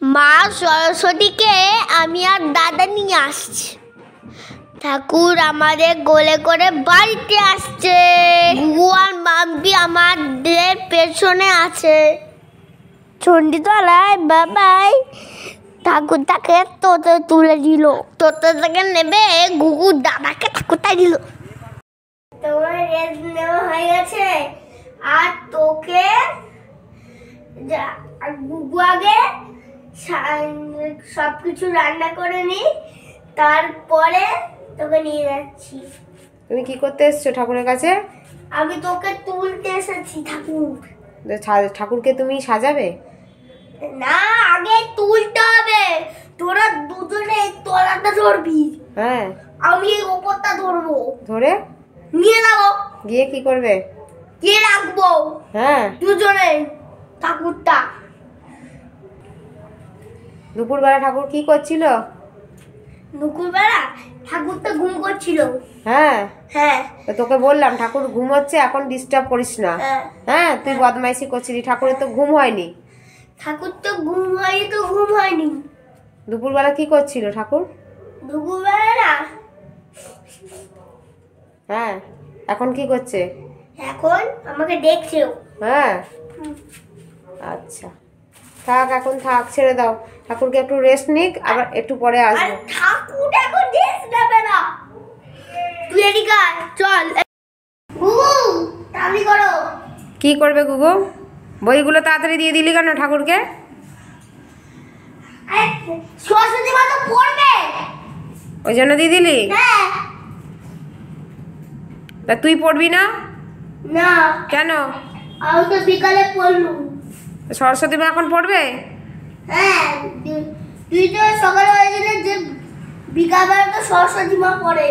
মা সরস্বতীকে আমি আর দাদা নিয়ে আসছি। ঠাকুর আমাদের গোলে করে বাড়িতে আসছে। গুগু আর মাম্পি আমাদের পেছনে আছে। চণ্ডীতলায় বাবাই ঠাকুরটাকে তোতে তুলে দিল। তোতাটাকে নেবে গুগু দাদাকে ঠাকুরটা দিল। তোমার রেস্ট নেওয়া হয়ে গেছে আর তোকে গুগু আগে সবকিছু রান্না করে নি, তারপরে তোকে নিয়ে যাচ্ছি। তুমি কি করতে এসছো ঠাকুরের কাছে? আমি তোকে তুলতে এসেছি। ঠাকুরকে তুমি সাজাবে না, আগে তুলতে হবে। তোরা দুজনে তলাটা ধরবি, হ্যাঁ আমি এই উপরটা ধরবো। ধরে নিয়ে যাবো। গিয়ে কি করবে? গিয়ে রাখবো, হ্যাঁ দুজনে ঠাকুরটা। দুপুরবেলা ঠাকুর কি করছিল? দুপুরবেলা ঠাকুরটা ঘুম করছিল। হ্যাঁ হ্যাঁ, তোকে বললাম ঠাকুর ঘুমোচ্ছে, এখন ডিস্টার্ব করিস না। হ্যাঁ তুই বদমাইশি করছিলি, ঠাকুরের তো ঘুম হয়নি। ঠাকুর তো ঘুম হয়নি, তো ঘুম হয়নি। দুপুরবেলা কি করছিল ঠাকুর? দুপুরবেলা হ্যাঁ এখন কি করছে? এখন আমাকে দেখছেও। হ্যাঁ আচ্ছা থাক, এখন থাক, ছেড়ে দাও। ঠাকুরকে একটু রেস্ট নিক, আবার একটু পরে আসবো। ঠাকুর এখন রেস্ট নেবে না। তুই এদিকে আয়, চল। গুগু তাড়াতাড়ি করো। কি করবে গুগু? বইগুলো তাড়াতাড়ি দিয়ে দিলি কেন ঠাকুরকে? সরস্বতী মা তো পড়বে, ওই জন্য দিয়ে দিলি? হ্যাঁ। তা তুই পড়বি না? না। কেন? আমি তো বিকালে পড়লুম। সরস্বতী মা এখন পড়বে? হ্যাঁ, তুই তো সকালে হয়েছিলে যে বিকালবেলা তো সরস্বতী মা পড়ে।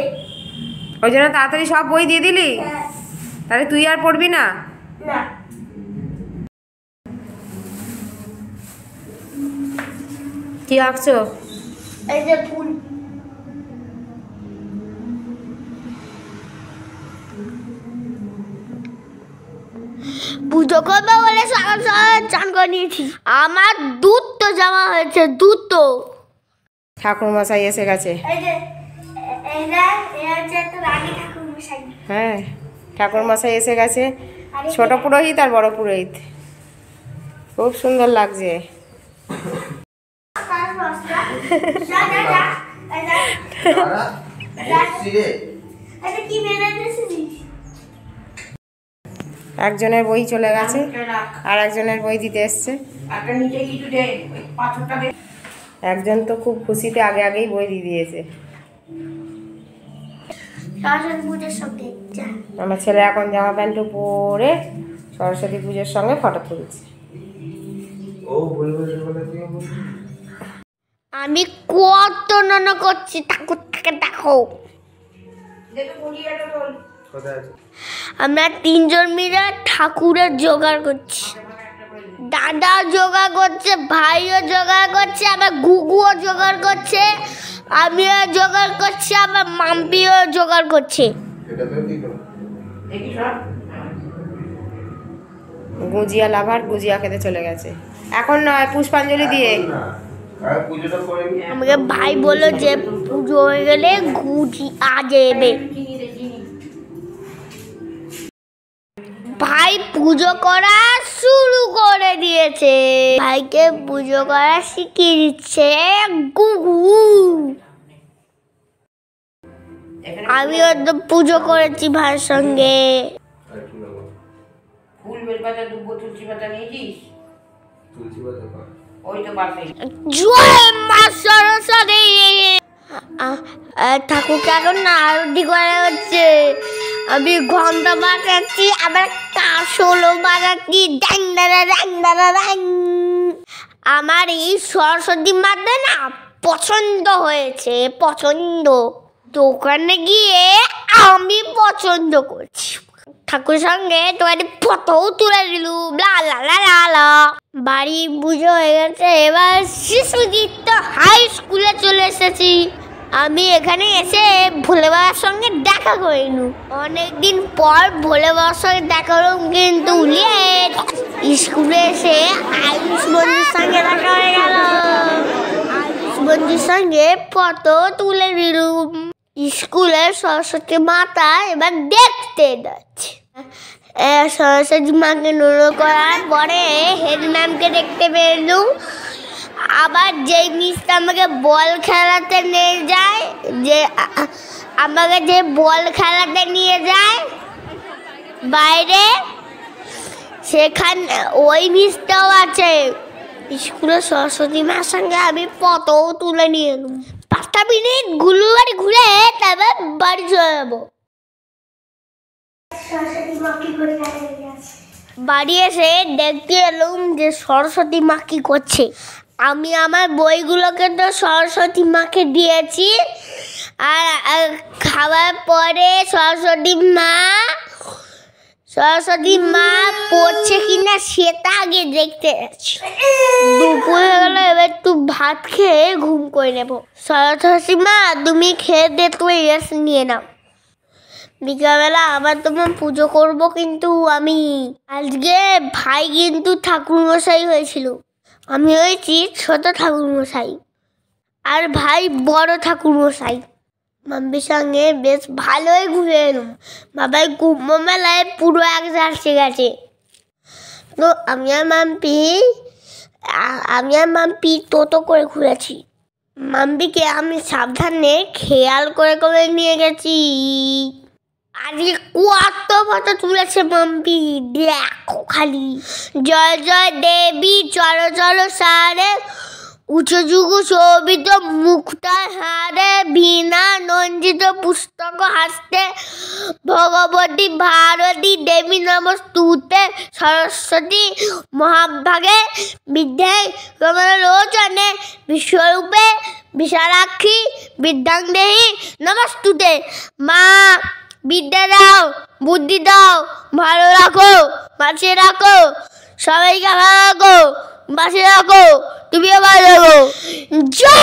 ওই জন্য তাড়াতাড়ি সব বই দিয়ে দিলি? হ্যাঁ। তাহলে তুই আর পড়বি না? না। কি আঁকছো? এই যে ফুল। পুজো করবে বলে সকাল সকাল চান করে নিয়েছি। আমার দুধ তো জমা হয়েছে, দুধ তো। ঠাকুর মশাই এসে গেছে। হ্যাঁ ঠাকুর মশাই এসে গেছে, ছোট পুরোহিত আর বড় পুরোহিত। খুব সুন্দর লাগছে। একজনের বই চলে গেছে, আর একজনের বই দিতে এসছে। একজন তো খুব খুশিতে আগে আগেই বই দিয়ে দিয়েছে। আমার ছেলে এখন জামা প্যান্ট পরে সরস্বতী পুজোর সঙ্গে ফটো তুলছে। আমি কত নন করছি, ঠাকুরটাকে দেখো। আমরা তিনজন মিলে ঠাকুরের জোগাড় করছি। দাদা জোগাড় করছে, ভাইও জোগাড় করছে, আবার গুগুও জোগাড় করছে, আমিও জোগাড় করছি, আবার মাম্পিও জোগাড় করছে। গুজিয়া লাভার গুজিয়া খেতে চলে গেছে। এখন নয়, পুষ্পাঞ্জলি দিয়ে। আমাকে ভাই বললো যে পুজো হয়ে গেলে গুজিয়া দেবে। ভাই পুজো করা শুরু করে দিয়েছে। ভাইকে পুজো করা শিখিয়ে দিচ্ছে গুগু। আমিও তো পুজো করেছি ভাইয়ের সঙ্গে। জয় মা সরস্বতী। ঠাকুরকে এখন আরতি করা হচ্ছে। আমি ঘন্টা বাজাচ্ছি, আবার কাশলও বাজাচ্ছি। ড্যাং দাদা ড্যাং দাদা ড্যাং। আমার এই সরস্বতী মাতা না পছন্দ হয়েছে, পছন্দ। দোকানে গিয়ে আমি পছন্দ করছি। ঠাকুরের সঙ্গে তোমার ফটোও তুলে দিলুম। লা লা লা লা লা। বাড়ি পুজো হয়ে গেছে, এবার শিশুজিৎ হাই স্কুলে চলে এসেছি। আমি এখানে এসে ভোলে বাবার সঙ্গে দেখা করিনি। অনেকদিন পর ভোলে বাবার সঙ্গে দেখা করলাম, কিন্তু স্কুলে এসে আয়ুষ বন্ধুর সঙ্গে দেখা হয়ে গেল। সঙ্গে ফটো তুলে নিলুম। স্কুলের সরস্বতী মাতা এবার দেখতে যাচ্ছে। সরস্বতী মাকে নুনো করার পরে হেড ম্যামকে দেখতে পেলুম। আবার যেই মিসটা আমাকে বল খেলাতে নিয়ে যায়, বাইরে, সেখানে ওই মিসটাও আছে। স্কুলের সরস্বতী মার সঙ্গে আমি ফটোও তুলে নিয়ে এলুম। 5 মিনিট গুলুবাড়ি ঘুরে তারপর বাড়ি চলে যাবো। বাড়ি এসে দেখতে এলুম যে সরস্বতী মা কি করছে। আমি আমার বইগুলোকে তো সরস্বতী মাকে দিয়েছি, আর খাওয়ার পরে সরস্বতী মা পড়ছে কিনা সেটা আগে দেখতে যাচ্ছি। দুপুর হয়ে গেল, এবার একটু ভাত খেয়ে ঘুম করে নেব। সরস্বতী মা তুমি খেয়ে দে, তুমি রেস্ট নিয়ে নাও। বিকালবেলা আবার তোমার পুজো করব, কিন্তু আমি আজকে ভাই কিন্তু ঠাকুরমশাই হয়েছিল। আমি হয়েছি ছোট ঠাকুরমশাই আর ভাই বড় ঠাকুরমশাই। মাম্পির সঙ্গে বেশ ভালোই ঘুরে এলাম। বাবাই কুম্ভ মেলায় পুরো এক জার্সি গেছে। তো আমি আর মাম্পি টোটো করে ঘুরেছি। মাম্পিকে আমি সাবধানে খেয়াল করে নিয়ে গেছি। আজকে কত ফটো তুলেছে মাম্পি, দেখো খালি। জয় জয় দেবী চলো চলো সারে, উঁচু যুগ শোভিত মুক্তার হারে, বিনা নন্দিত পুস্তক হাসতে, ভগবতী ভারতী দেবী নমস্তুতে, সরস্বতী মহাভাগে বিদ্যে লোচনে, বিশ্বরূপে বিশালাক্ষী বিদ্যাং দেহি নমস্তুতে। মা বিদ্যা দাও, বুদ্ধি দাও, ভালো রাখো, বাঁচিয়ে রাখো, সবাইকে ভালো রাখো, বাঁচিয়ে রাখো, তুমিও ভালো রাখো। জয়